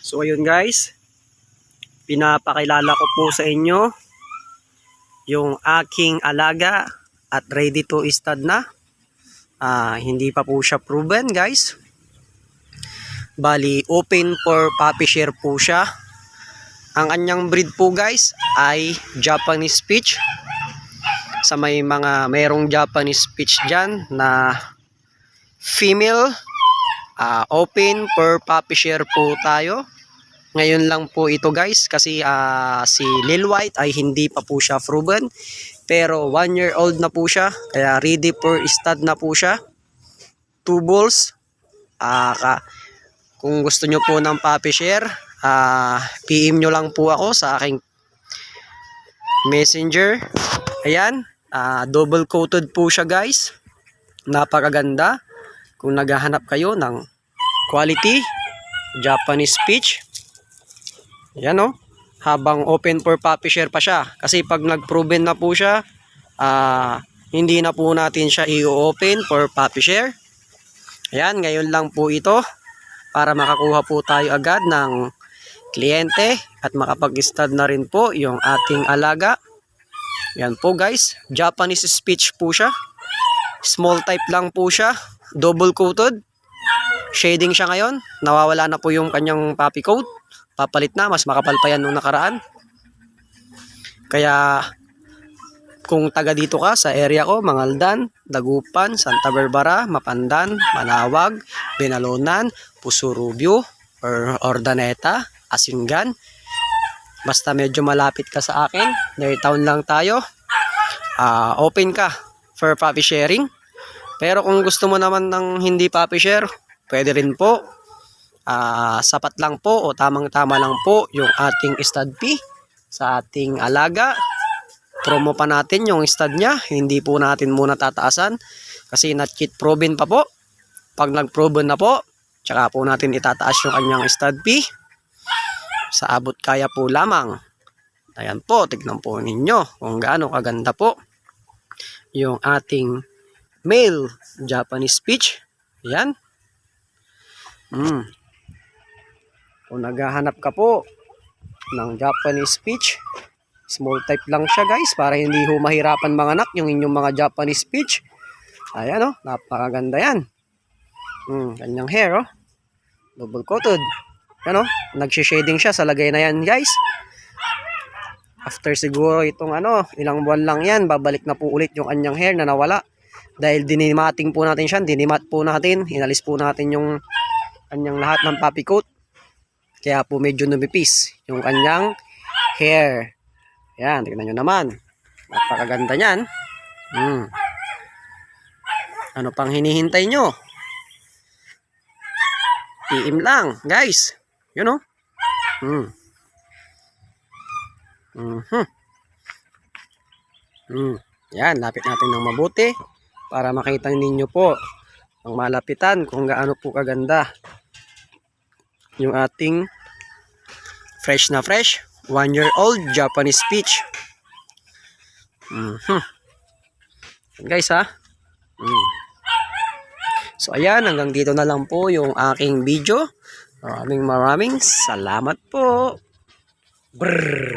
So ayun guys, pinapakilala ko po sa inyo yung aking alaga at ready to stud na. Hindi pa po siya proven guys. Bali open for puppy share po siya. Ang kanyang breed po guys ay Japanese Spitz. Sa mayroong Japanese Spitz dyan na female, open for puppy share po tayo. Ngayon lang po ito guys kasi si Lil White ay hindi pa po siya proven. Pero 1 year old na po siya. Kaya ready for stud na po siya. 2 bulls. Kung gusto nyo po ng puppy share, PM nyo lang po ako sa aking messenger. Ayan. Double coated po siya guys. Napakaganda. Kung naghahanap kayo ng quality Japanese Spitz. Ayan o. Habang open for puppy share pa siya. Kasi pag nag-proven na po siya, hindi na po natin siya i-open for puppy share. Ayan, ngayon lang po ito. Para makakuha po tayo agad ng kliyente. At makapag-stud na rin po yung ating alaga. Ayan po guys. Japanese Spitz po siya. Small type lang po siya. Double coated. Shading siya ngayon. Nawawala na po yung kanyang puppy coat. Papalit na, mas makapal pa yan nung nakaraan. Kaya kung taga dito ka sa area ko, Mangaldan, Dagupan, Santa Barbara, Mapandan, Manawag, Benalonan, Pusurubio, or Ordaneta, Asingan, basta medyo malapit ka sa akin, near town lang tayo, open ka for puppy sharing. Pero kung gusto mo naman ng hindi puppy share, pwede rin po. Sapat lang po o tamang-tama lang po yung ating stud fee sa ating alaga. Promo pa natin yung stud niya, hindi po natin muna tataasan kasi not yet proven pa po. Pag nag-proven na po, tsaka po natin itataas yung kanyang stud fee sa abot kaya po lamang. Ayan po, tignan po ninyo kung gaano kaganda po yung ating male Japanese Spitz. Ayan. Kung naghahanap ka po ng Japanese Spitz, small type lang siya guys para hindi ho mahirapan mga anak yung inyong mga Japanese Spitz. Ayan o, napakaganda yan. Kanyang hair o, double coated. Ayan o, nagsishading siya sa lagay na yan guys. After siguro itong ilang buwan lang yan, babalik na po ulit yung kanyang hair na nawala. Dahil dinimating po natin siya, dinimat po natin, inalis po natin yung kanyang lahat ng puppy coat. Kaya po medyo numipis yung kanyang hair. Ayan, tignan nyo naman. Napakaganda nyan. Ano pang hinihintay nyo? PM lang, guys. Yun o. Yan, lapit natin ng mabuti para makita ninyo po ang malapitan kung gaano po kaganda yung ating fresh na fresh 1 year old Japanese Spitz. Guys ha. So ayan, hanggang dito na lang po yung aking video. Maraming salamat po. Brrr.